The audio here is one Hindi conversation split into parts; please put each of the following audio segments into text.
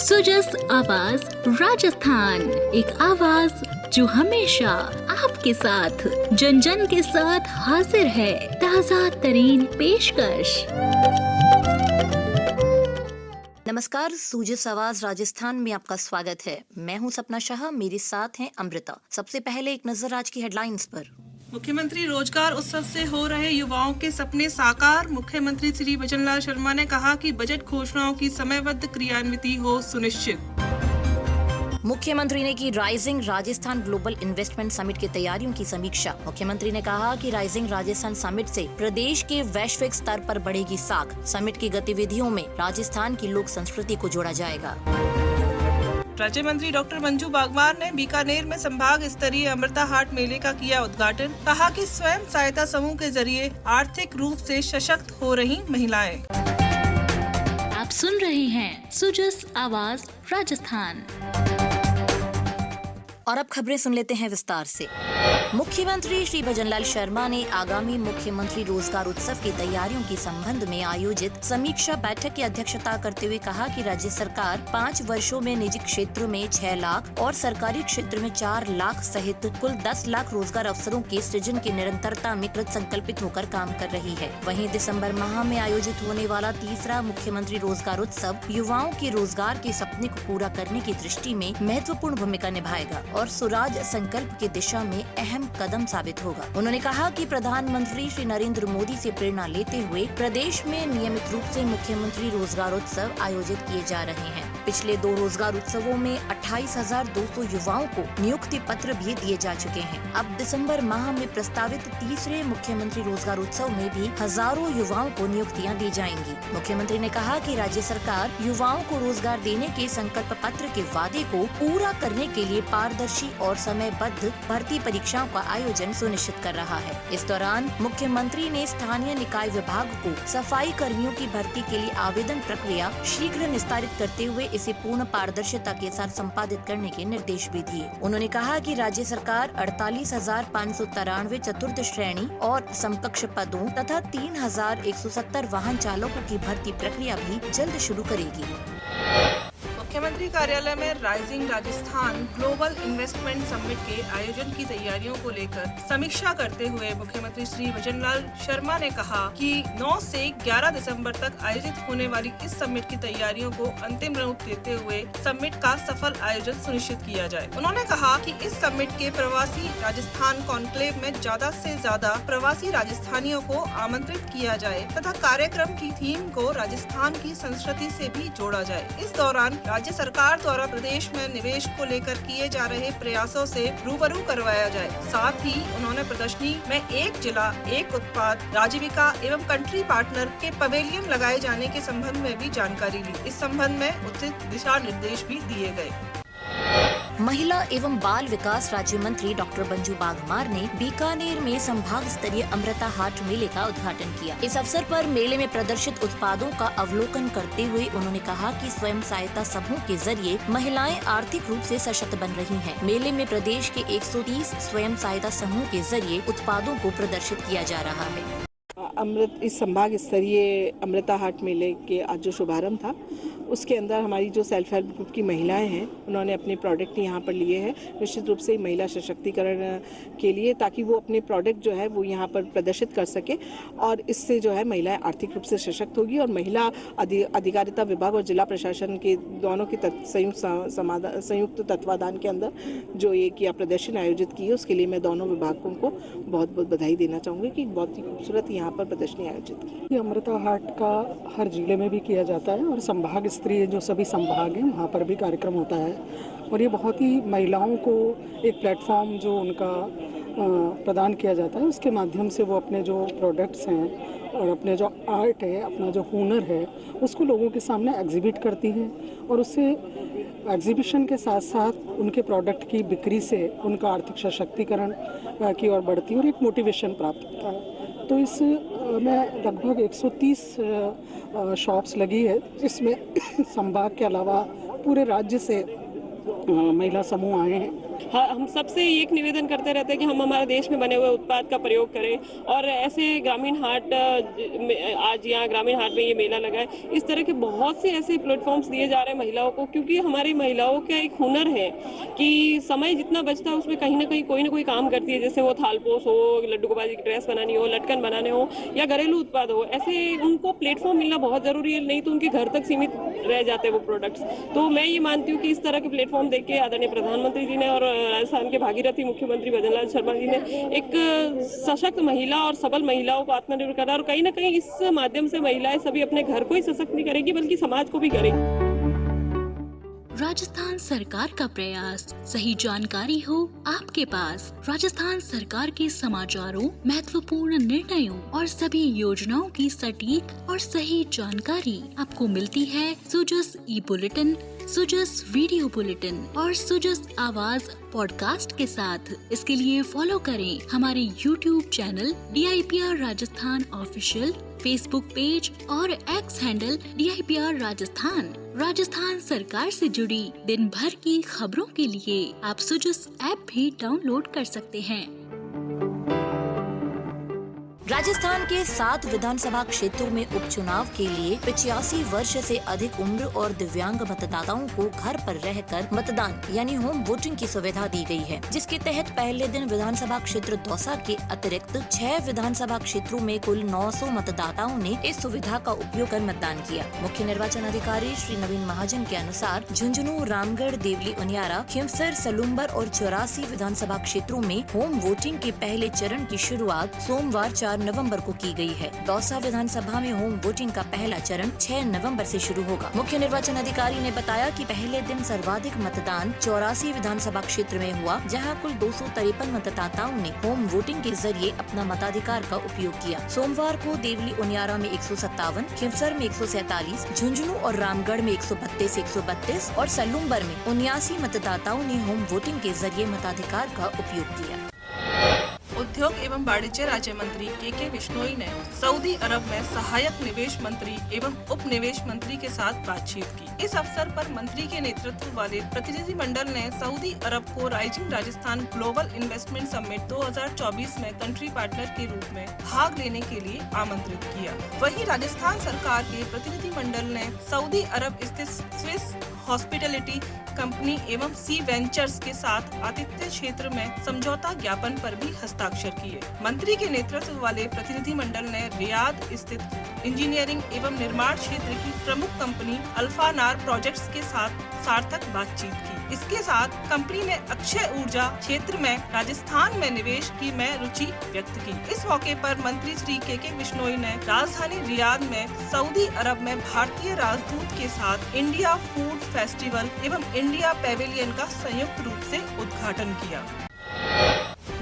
सुजस आवाज राजस्थान, एक आवाज जो हमेशा आपके साथ, जन जन के साथ हाजिर है। ताज़ा तरीन पेशकश। नमस्कार, सुजस आवाज राजस्थान में आपका स्वागत है। मैं हूं सपना शाह, मेरे साथ हैं अमृता। सबसे पहले एक नजर आज की हेडलाइंस पर। मुख्यमंत्री रोजगार उत्सव से हो रहे युवाओं के सपने साकार। मुख्यमंत्री श्री भजनलाल शर्मा ने कहा कि बजट घोषणाओं की समयबद्ध क्रियान्विति हो सुनिश्चित। मुख्यमंत्री ने की rising Rajasthan global investment summit की तैयारियों की समीक्षा। मुख्यमंत्री ने कहा कि राइजिंग राजस्थान समिट से प्रदेश के वैश्विक स्तर पर बढ़ेगी साख। समिट की गतिविधियों में राजस्थान की लोक संस्कृति को जोड़ा जाएगा। राज्य मंत्री डॉक्टर मंजू बागमार ने बीकानेर में संभाग स्तरीय अमृता हाट मेले का किया उद्घाटन। कहा कि स्वयं सहायता समूह के जरिए आर्थिक रूप से सशक्त हो रही महिलाएं। आप सुन रहे हैं सुजस आवाज राजस्थान। और अब खबरें सुन लेते हैं विस्तार से। मुख्यमंत्री श्री भजनलाल शर्मा ने आगामी मुख्यमंत्री रोजगार उत्सव की तैयारियों के संबंध में आयोजित समीक्षा बैठक की अध्यक्षता करते हुए कहा कि राज्य सरकार 5 वर्षों में निजी क्षेत्र में 6 लाख और सरकारी क्षेत्र में 4 लाख सहित कुल 10 लाख रोजगार अवसरों के सृजन की निरंतरता में कृत संकल्पित होकर काम कर रही है। वहीं दिसंबर माह में आयोजित होने वाला तीसरा मुख्यमंत्री रोजगार उत्सव युवाओं के रोजगार के सपने को पूरा करने की दृष्टि में महत्वपूर्ण भूमिका निभाएगा और स्वराज संकल्प की दिशा में अहम कदम साबित होगा। उन्होंने कहा कि प्रधानमंत्री श्री नरेंद्र मोदी से प्रेरणा लेते हुए प्रदेश में नियमित रूप से मुख्यमंत्री रोजगार उत्सव आयोजित किए जा रहे हैं। पिछले 2 रोजगार उत्सवों में 28,200 युवाओं को नियुक्ति पत्र भी दिए जा चुके हैं। अब दिसंबर माह में प्रस्तावित तीसरे मुख्यमंत्री रोजगार उत्सव में भी हजारों युवाओं को नियुक्तियां दी जाएंगी। मुख्यमंत्री ने कहा कि राज्य सरकार युवाओं को रोजगार देने के संकल्प पत्र के वादे को पूरा करने के लिए पारदर्शी और समयबद्ध भर्ती परीक्षाओं का आयोजन सुनिश्चित कर रहा है। इस दौरान मुख्यमंत्री ने स्थानीय निकाय विभाग को सफाई कर्मियों की भर्ती के लिए आवेदन प्रक्रिया शीघ्र निस्तारित करते हुए इसे पूर्ण पारदर्शिता के साथ संपादित करने के निर्देश भी दिए। उन्होंने कहा कि राज्य सरकार 48,593 चतुर्थ श्रेणी और समकक्ष पदों तथा 3,170 वाहन चालकों की भर्ती प्रक्रिया भी जल्द शुरू करेगी। मुख्यमंत्री कार्यालय में rising Rajasthan global investment summit के आयोजन की तैयारियों को लेकर समीक्षा करते हुए मुख्यमंत्री श्री भजनलाल शर्मा ने कहा कि 9 से 11 दिसंबर तक आयोजित होने वाली इस समिट की तैयारियों को अंतिम रूप देते हुए समिट का सफल आयोजन सुनिश्चित किया जाए। उन्होंने कहा कि इस समिट के प्रवासी राजस्थान कॉन्क्लेव में ज्यादा से ज्यादा प्रवासी राजस्थानियों को आमंत्रित किया जाए तथा कार्यक्रम की थीम को राजस्थान की संस्कृति से भी जोड़ा जाए। इस दौरान राज्य सरकार द्वारा प्रदेश में निवेश को लेकर किए जा रहे प्रयासों से रूबरू करवाया जाए। साथ ही उन्होंने प्रदर्शनी में एक जिला एक उत्पाद राजीविका एवं कंट्री पार्टनर के पवेलियन लगाए जाने के संबंध में भी जानकारी ली। इस संबंध में उचित दिशा निर्देश भी दिए गए। महिला एवं बाल विकास राज्य मंत्री डॉक्टर मंजू बागमार ने बीकानेर में संभाग स्तरीय अमृता हाट मेले का उद्घाटन किया। इस अवसर पर मेले में प्रदर्शित उत्पादों का अवलोकन करते हुए उन्होंने कहा कि स्वयं सहायता समूह के जरिए महिलाएं आर्थिक रूप से सशक्त बन रही हैं। मेले में प्रदेश के 130 स्वयं सहायता समूह के जरिए उत्पादों को प्रदर्शित किया जा रहा है। इस संभाग स्तरीय अमृता हाट मेले के आज जो शुभारंभ था उसके अंदर हमारी जो सेल्फ हेल्प ग्रुप की महिलाएं हैं उन्होंने अपने प्रोडक्ट यहाँ पर लिए हैं निश्चित रूप से महिला सशक्तिकरण के लिए, ताकि वो अपने प्रोडक्ट जो है वो यहाँ पर प्रदर्शित कर सके और इससे जो है महिलाएं आर्थिक रूप से सशक्त होगी। और महिला अधिकारिता विभाग और जिला प्रशासन के दोनों के संयुक्त तत्वाधान के अंदर जो ये किया प्रदर्शन आयोजित की है उसके लिए मैं दोनों विभागों को बहुत बहुत बधाई देना चाहूँगी कि बहुत ही खूबसूरत यहाँ पर प्रदर्शनी आयोजित की। ये अमृता हाट का हर जिले में भी किया जाता है और संभाग स्तरीय जो सभी संभाग हैं वहाँ पर भी कार्यक्रम होता है और ये बहुत ही महिलाओं को एक प्लेटफॉर्म जो उनका प्रदान किया जाता है उसके माध्यम से वो अपने जो प्रोडक्ट्स हैं और अपने जो आर्ट है, अपना जो हुनर है उसको लोगों के सामने एग्जिबिट करती हैं और उससे एग्जीबिशन के साथ साथ उनके प्रोडक्ट की बिक्री से उनका आर्थिक सशक्तिकरण की ओर बढ़ती है और एक मोटिवेशन प्राप्त होता है। तो इस में लगभग 130 शॉप्स लगी है जिसमें संभाग के अलावा पूरे राज्य से महिला समूह आए हैं हाँ, हम सबसे एक निवेदन करते रहते हैं कि हम हमारे देश में बने हुए उत्पाद का प्रयोग करें और ऐसे ग्रामीण हाट आज यहाँ ग्रामीण हाट में ये मेला लगा है, इस तरह के बहुत से ऐसे प्लेटफॉर्म्स दिए जा रहे हैं महिलाओं को, क्योंकि हमारी महिलाओं का एक हुनर है कि समय जितना बचता है उसमें कहीं ना कहीं कोई ना कोई काम करती है, जैसे वो थालपोस हो, लड्डू गोपाल जी की ड्रेस बनानी हो, लटकन बनाने हो या घरेलू उत्पाद हो, ऐसे उनको प्लेटफॉर्म मिलना बहुत जरूरी है, नहीं तो उनके घर तक सीमित रह जाते हैं वो प्रोडक्ट्स। तो मैं ये मानती हूँ कि इस तरह के प्लेटफॉर्म देख के आदरणीय प्रधानमंत्री जी ने और राजस्थान के भागीरथी मुख्यमंत्री भजनलाल शर्मा जी ने एक सशक्त महिला और सबल महिलाओं को आत्मनिर्भर करा, और कहीं ना कहीं इस माध्यम से महिलाएं सभी अपने घर को ही सशक्त नहीं करेंगी बल्कि समाज को भी करेंगी। राजस्थान सरकार का प्रयास, सही जानकारी हो आपके पास। राजस्थान सरकार के समाचारों, महत्वपूर्ण निर्णयों और सभी योजनाओं की सटीक और सही जानकारी आपको मिलती है सुजस ई बुलेटिन, सुजस वीडियो बुलेटिन और सुजस आवाज पॉडकास्ट के साथ। इसके लिए फॉलो करें हमारे YouTube channel DIPR Rajasthan official, Facebook page और X handle DIPR Rajasthan. Rajasthan सरकार से जुड़ी दिन भर की खबरों के लिए आप सुजस ऐप भी डाउनलोड कर सकते हैं। राजस्थान के 7 विधानसभा क्षेत्रों में उपचुनाव के लिए 85 वर्ष से अधिक उम्र और दिव्यांग मतदाताओं को घर पर रहकर मतदान यानी होम वोटिंग की सुविधा दी गई है, जिसके तहत पहले दिन विधानसभा क्षेत्र दौसा के अतिरिक्त 6 विधानसभा क्षेत्रों में कुल 900 मतदाताओं ने इस सुविधा का उपयोग कर मतदान किया। मुख्य निर्वाचन अधिकारी श्री नवीन महाजन के अनुसार झुंझुनू, रामगढ़, देवली, उनियारा, खिमसर, सलूम्बर और 84 विधानसभा क्षेत्रों में होम वोटिंग के पहले चरण की शुरुआत सोमवार 4 नवंबर को की गई है। दौसा विधानसभा में होम वोटिंग का पहला चरण 6 नवंबर से शुरू होगा। मुख्य निर्वाचन अधिकारी ने बताया कि पहले दिन सर्वाधिक मतदान 84 विधानसभा क्षेत्र में हुआ, जहां कुल 253 मतदाताओं ने होम वोटिंग के जरिए अपना मताधिकार का उपयोग किया। सोमवार को देवली, उनियारा में 157, खिमसर में 147, झुंझुनू और रामगढ़ में 132, 132 और सलूम्बर में 79 मतदाताओं ने होम वोटिंग के जरिए मताधिकार का उपयोग किया। उद्योग एवं वाणिज्य राज्य मंत्री के बिश्नोई ने सऊदी अरब में सहायक निवेश मंत्री एवं उप निवेश मंत्री के साथ बातचीत की। इस अवसर पर मंत्री के नेतृत्व वाले प्रतिनिधि मंडल ने सऊदी अरब को rising Rajasthan global investment summit 2024 में कंट्री पार्टनर के रूप में भाग लेने के लिए आमंत्रित किया। वहीं राजस्थान सरकार के प्रतिनिधि मंडल ने सऊदी अरब स्थित स्विस हॉस्पिटैलिटी कंपनी एवं सी वेंचर्स के साथ आतिथ्य क्षेत्र में समझौता ज्ञापन पर भी हस्ताक्षर किए। मंत्री के नेतृत्व वाले प्रतिनिधि मंडल ने रियाद स्थित इंजीनियरिंग एवं निर्माण क्षेत्र की प्रमुख कंपनी अल्फानार प्रोजेक्ट्स के साथ सार्थक बातचीत की। इसके साथ कंपनी ने अक्षय ऊर्जा क्षेत्र में राजस्थान में निवेश की रुचि व्यक्त की। इस मौके पर मंत्री श्री के बिश्नोई ने राजधानी रियाद में सऊदी अरब में भारतीय राजदूत के साथ इंडिया फूड फेस्टिवल एवं इंडिया पेविलियन का संयुक्त रूप से उद्घाटन किया।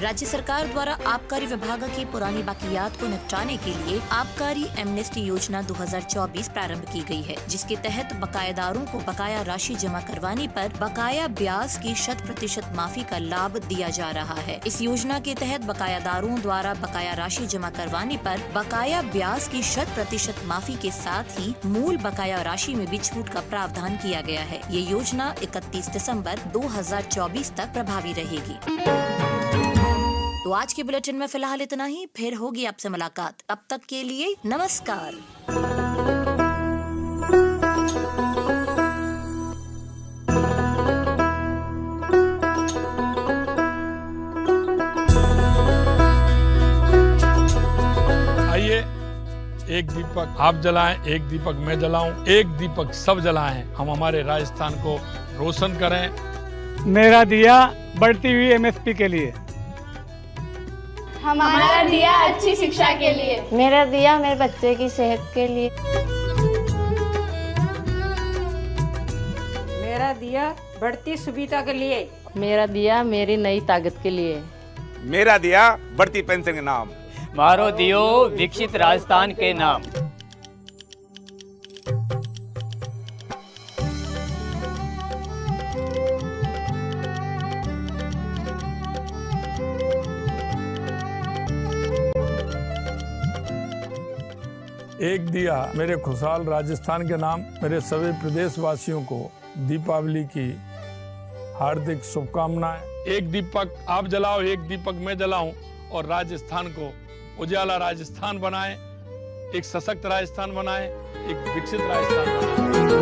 राज्य सरकार द्वारा आबकारी विभाग की पुरानी बाकियात को निपटाने के लिए आबकारी एमनेस्टी योजना 2024 प्रारंभ की गई है, जिसके तहत बकायादारों को बकाया राशि जमा करवाने पर बकाया ब्याज की 100% माफी का लाभ दिया जा रहा है। इस योजना के तहत बकायादारों द्वारा बकाया राशि जमा करवाने पर बकाया ब्याज की 100% माफी के साथ ही मूल बकाया राशि में भी छूट का प्रावधान किया गया है। ये योजना 31 दिसंबर 2024 तक प्रभावी रहेगी। तो आज के बुलेटिन में फिलहाल इतना ही, फिर होगी आपसे मुलाकात। तब तक के लिए नमस्कार। आइए, एक दीपक आप जलाएं, एक दीपक मैं जलाऊं, एक दीपक सब जलाएं। हम हमारे राजस्थान को रोशन करें। मेरा दिया बढ़ती हुई एमएसपी के लिए, हमारा दिया अच्छी शिक्षा के लिए, मेरा दिया मेरे बच्चे की सेहत के लिए, मेरा दिया बढ़ती सुविधा के लिए, मेरा दिया मेरी नई ताकत के लिए, मेरा दिया बढ़ती पेंशन के नाम, मारो दियो विकसित राजस्थान के नाम। एक दिया मेरे खुशहाल राजस्थान के नाम। मेरे सभी प्रदेशवासियों को दीपावली की हार्दिक शुभकामनाएं। एक दीपक आप जलाओ, एक दीपक मैं जलाऊं और राजस्थान को उजाला राजस्थान बनाएं, एक सशक्त राजस्थान बनाएं, एक विकसित राजस्थान बनाएं।